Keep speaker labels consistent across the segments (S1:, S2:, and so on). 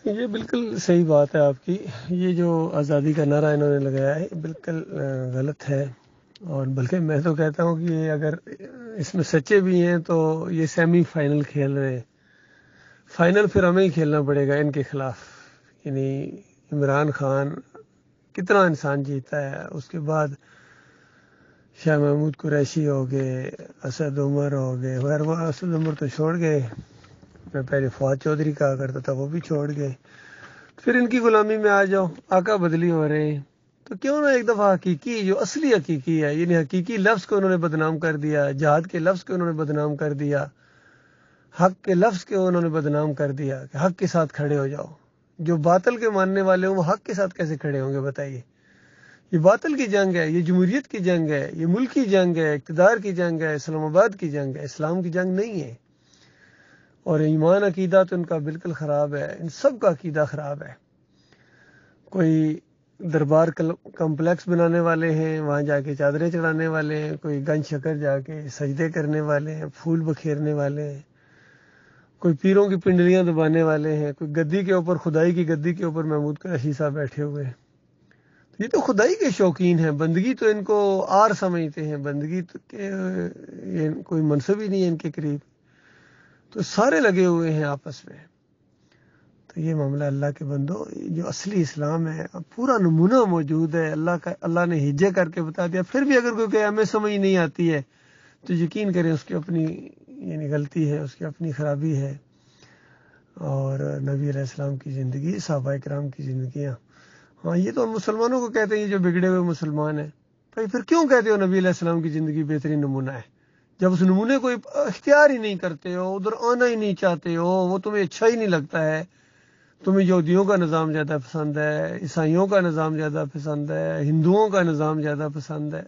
S1: یہ بالکل صحیح بات ہے آپ کی. یہ جو آزادی کا نعرہ انہوں نے لگایا ہے بالکل غلط ہے. اور بلکہ میں تو کہتا ہوں کہ یہ اگر اس میں سچے بھی ہیں تو یہ سیمی فائنل کھیل رہے ہیں. فائنل پھر ہمیں ہی کھیلنا پڑے گا ان کے خلاف. یعنی عمران خان کتنا انسان جیتا ہے، اس کے بعد شاہ محمود قریشی ہو گئے، اسد عمر ہو گئے. خیر وہ اسد عمر تو چھوڑ گئے، میں پہلے فواد چودھری کہا کرتا تھا، وہ بھی چھوڑ گئے. پھر ان کی غلامی میں آ جاؤ، آقا بدلی ہو رہے ہیں. تو کیوں نہ ایک دفعہ حقیقی جو اصلی حقیقی ہے، یعنی حقیقی لفظ کو انہوں نے بدنام کر دیا، جہاد کے لفظ کو انہوں نے بدنام کر دیا، حق کے لفظ کو انہوں نے بدنام کر دیا کہ حق کے ساتھ کھڑے ہو جاؤ. جو باطل کے ماننے والے ہوں وہ حق کے ساتھ کیسے کھڑے ہوں گے بتائیے؟ یہ باطل کی جنگ ہے، یہ جمہوریت کی جنگ ہے، یہ ملک کی جنگ ہے، اقتدار کی جنگ ہے، اسلام آباد کی جنگ ہے، اسلام کی جنگ نہیں ہے. اور ایمان عقیدہ تو ان کا بالکل خراب ہے، ان سب کا عقیدہ خراب ہے. کوئی دربار کمپلیکس بنانے والے ہیں، وہاں جا کے چادریں چڑھانے والے ہیں، کوئی گنج شکر جا کے سجدے کرنے والے ہیں، پھول بکھیرنے والے ہیں، کوئی پیروں کی پنڈلیاں دبانے والے ہیں، کوئی گدی کے اوپر، خدائی کی گدی کے اوپر محمود قریشی صاحب بیٹھے ہوئے ہیں. یہ تو خدائی کے شوقین ہیں، بندگی تو ان کو آر سمجھتے ہیں، بندگی تو یہ کوئی منصب ہی نہیں ہے ان کے قریب. تو سارے لگے ہوئے ہیں آپس میں. تو یہ معاملہ اللہ کے بندو، جو اصلی اسلام ہے پورا نمونہ موجود ہے. اللہ نے ہجے کر کے بتا دیا. پھر بھی اگر کوئی کہ ہمیں سمجھ نہیں آتی ہے تو یقین کریں اس کی اپنی یعنی غلطی ہے، اس کی اپنی خرابی ہے. اور نبی علیہ السلام کی زندگی، صحابہ کرام کی زندگیاں، ہاں یہ تو مسلمانوں کو کہتے ہیں جو بگڑے ہوئے مسلمان ہیں. بھائی پھر کیوں کہتے ہو نبی علیہ السلام کی زندگی بہترین نمونہ ہے، جب اس نمونے کو اختیار ہی نہیں کرتے ہو، ادھر آنا ہی نہیں چاہتے ہو، وہ تمہیں اچھا ہی نہیں لگتا ہے. تمہیں یہودیوں کا نظام زیادہ پسند ہے، عیسائیوں کا نظام زیادہ پسند ہے، ہندوؤں کا نظام زیادہ پسند ہے.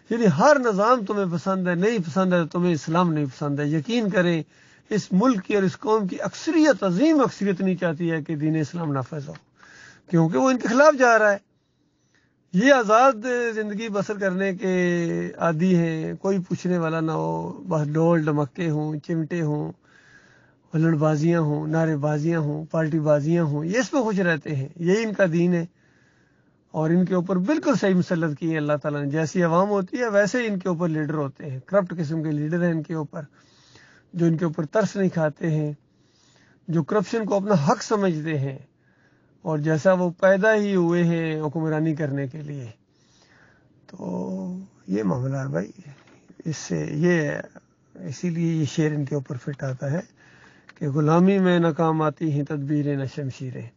S1: یعنی ہر نظام تمہیں پسند ہے، نہیں پسند ہے تو تمہیں اسلام نہیں پسند ہے. یقین کریں اس ملک کی اور اس قوم کی اکثریت، عظیم اکثریت نہیں چاہتی ہے کہ دین اسلام نافذ ہو، کیونکہ وہ ان کے خلاف جا رہا ہے. یہ آزاد زندگی بسر کرنے کے عادی ہیں، کوئی پوچھنے والا نہ ہو، بس ڈول ڈمکے ہوں، چمٹے ہوں، ہلڑ بازیاں ہوں، نعرے بازیاں ہوں، پارٹی بازیاں ہوں، یہ اس پہ خوش رہتے ہیں. یہی ان کا دین ہے. اور ان کے اوپر بالکل صحیح مسلط کی ہے اللہ تعالیٰ نے. جیسی عوام ہوتی ہے ویسے ہی ان کے اوپر لیڈر ہوتے ہیں. کرپٹ قسم کے لیڈر ہیں ان کے اوپر، جو ان کے اوپر ترس نہیں کھاتے ہیں، جو کرپشن کو اپنا حق سمجھتے ہیں، اور جیسا وہ پیدا ہی ہوئے ہیں حکمرانی کرنے کے لیے. تو یہ معاملہ ہے بھائی. اس سے اسی لیے یہ شعر ان کے اوپر فٹ آتا ہے کہ غلامی میں ناکام آتی ہیں تدبیریں نہ شمشیریں.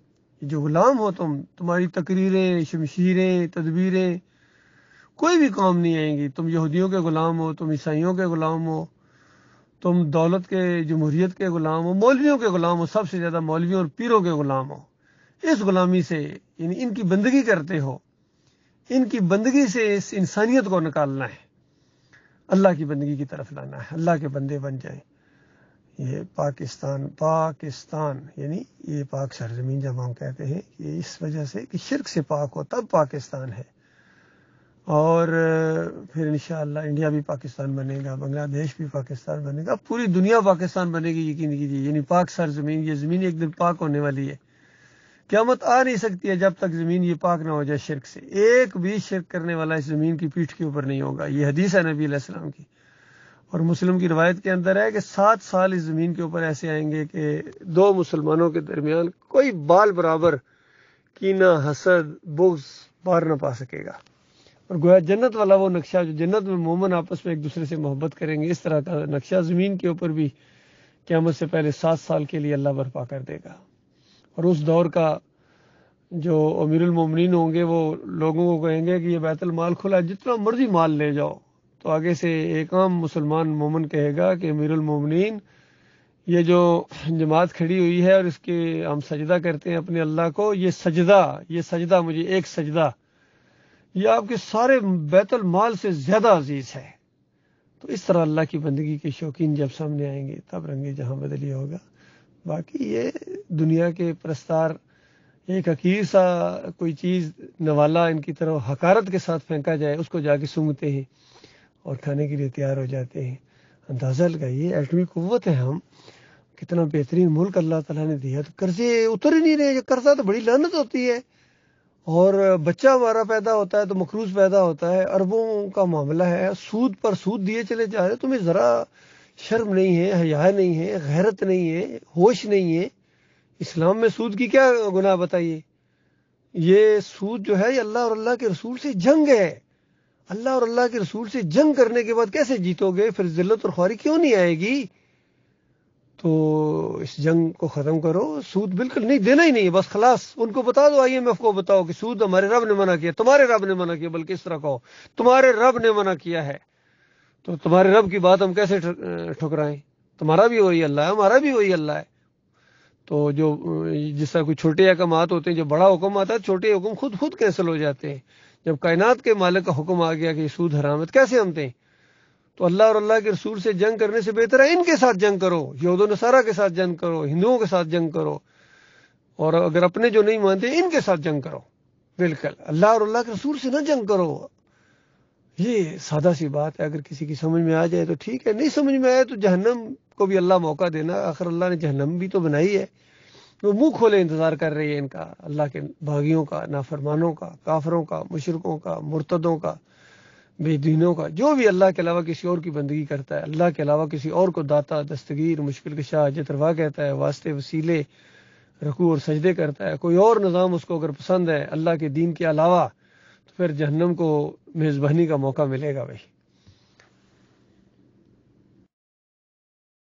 S1: جو غلام ہو تمہاری تقریریں، شمشیریں، تدبیریں کوئی بھی کام نہیں آئیں گی. تم یہودیوں کے غلام ہو، تم عیسائیوں کے غلام ہو، تم دولت کے، جمہوریت کے غلام ہو، مولویوں کے غلام ہو، سب سے زیادہ مولویوں اور پیروں کے غلام ہو. اس غلامی سے یعنی ان کی بندگی کرتے ہو، ان کی بندگی سے اس انسانیت کو نکالنا ہے، اللہ کی بندگی کی طرف لانا ہے، اللہ کے بندے بن جائیں. یہ پاکستان یعنی یہ پاک سرزمین جب ہم کہتے ہیں کہ اس وجہ سے کہ شرک سے پاک ہو تب پاکستان ہے. اور پھر انشاءاللہ انڈیا بھی پاکستان بنے گا، بنگلہ دیش بھی پاکستان بنے گا، پوری دنیا پاکستان بنے گی. یقین کیجیے. یعنی پاک سرزمین، یہ زمین ایک دن پاک ہونے والی ہے. قیامت آ نہیں سکتی ہے جب تک زمین یہ پاک نہ ہو جائے شرک سے. ایک بھی شرک کرنے والا اس زمین کی پیٹھ کے اوپر نہیں ہوگا. یہ حدیث ہے نبی علیہ السلام کی. اور مسلم کی روایت کے اندر ہے کہ 7 سال اس زمین کے اوپر ایسے آئیں گے کہ دو مسلمانوں کے درمیان کوئی بال برابر کینہ، حسد، بغض بار نہ پا سکے گا. اور گویا جنت والا وہ نقشہ جو جنت میں مومن آپس میں ایک دوسرے سے محبت کریں گے، اس طرح کا نقشہ زمین کے اوپر بھی قیامت سے پہلے 7 سال کے لیے اللہ برپا کر دے گا. اور اس دور کا جو امیر المومنین ہوں گے وہ لوگوں کو کہیں گے کہ یہ بیت المال کھلا ہے، جتنا مرضی مال لے جاؤ. تو آگے سے ایک عام مسلمان مومن کہے گا کہ امیر المومنین، یہ جو جماعت کھڑی ہوئی ہے اور اس کے ہم سجدہ کرتے ہیں اپنے اللہ کو، یہ سجدہ مجھے ایک سجدہ یہ آپ کے سارے بیت المال سے زیادہ عزیز ہے. تو اس طرح اللہ کی بندگی کے شوقین جب سامنے آئیں گے تب رنگ جہاں بدلی ہوگا. باقی یہ دنیا کے پرستار ایک حقیر سا کوئی چیز نوالا ان کی طرف حقارت کے ساتھ پھینکا جائے، اس کو جا کے سونگھتے ہیں اور کھانے کے لیے تیار ہو جاتے ہیں. اندازہ لگائیے ایٹمی قوت ہے ہم کتنا بہترین ملک اللہ تعالیٰ نے دیا، تو قرضے اتر ہی نہیں رہے. قرضہ تو بڑی لعنت ہوتی ہے. اور بچہ ہمارا پیدا ہوتا ہے تو مقروض پیدا ہوتا ہے، اربوں کا معاملہ ہے، سود پر سود دیے چلے جا رہے. تمہیں ذرا شرم نہیں ہے، حیا نہیں ہے، غیرت نہیں ہے، ہوش نہیں ہے. اسلام میں سود کی کیا گناہ بتائیے؟ یہ سود جو ہے یہ اللہ اور اللہ کے رسول سے جنگ ہے. اللہ اور اللہ کے رسول سے جنگ کرنے کے بعد کیسے جیتو گے؟ پھر ذلت اور خواری کیوں نہیں آئے گی؟ تو اس جنگ کو ختم کرو. سود بالکل نہیں دینا ہی نہیں ہے، بس خلاص. ان کو بتا دو، IMF کو بتاؤ کہ سود ہمارے رب نے منع کیا. تمہارے رب نے منع کیا، بلکہ اس طرح کہو تمہارے رب نے منع کیا ہے. تو تمہارے رب کی بات ہم کیسے ٹھکرائیں؟ تمہارا بھی وہی اللہ ہے، ہمارا بھی وہی اللہ ہے. تو جو جس طرح کوئی چھوٹے احکامات ہوتے ہیں، جب بڑا حکم آتا ہے چھوٹے حکم خود کینسل ہو جاتے ہیں. جب کائنات کے مالک کا حکم آ گیا کہ یہ سود حرام ہے، کیسے ہم دیں؟ تو اللہ اور اللہ کے رسول سے جنگ کرنے سے بہتر ہے ان کے ساتھ جنگ کرو، یہود و نصارہ کے ساتھ جنگ کرو، ہندوؤں کے ساتھ جنگ کرو، اور اگر اپنے جو نہیں مانتے ان کے ساتھ جنگ کرو. بالکل اللہ اور اللہ کے رسول سے نہ جنگ کرو. یہ سادہ سی بات ہے. اگر کسی کی سمجھ میں آ جائے تو ٹھیک ہے، نہیں سمجھ میں آئے تو جہنم کو بھی اللہ موقع دینا. آخر اللہ نے جہنم بھی تو بنائی ہے. وہ منہ کھولے انتظار کر رہی ہے ان کا، اللہ کے باغیوں کا، نافرمانوں کا، کافروں کا، مشرکوں کا، مرتدوں کا، بے دینوں کا، جو بھی اللہ کے علاوہ کسی اور کی بندگی کرتا ہے، اللہ کے علاوہ کسی اور کو داتا، دستگیر، مشکل کشا، حاجت روا کہتا ہے، واسطے وسیلے، رکوع اور سجدے کرتا ہے، کوئی اور نظام اس کو اگر پسند ہے اللہ کے دین کے علاوہ، تو پھر جہنم کو میزبانی کا موقع ملے گا بھائی.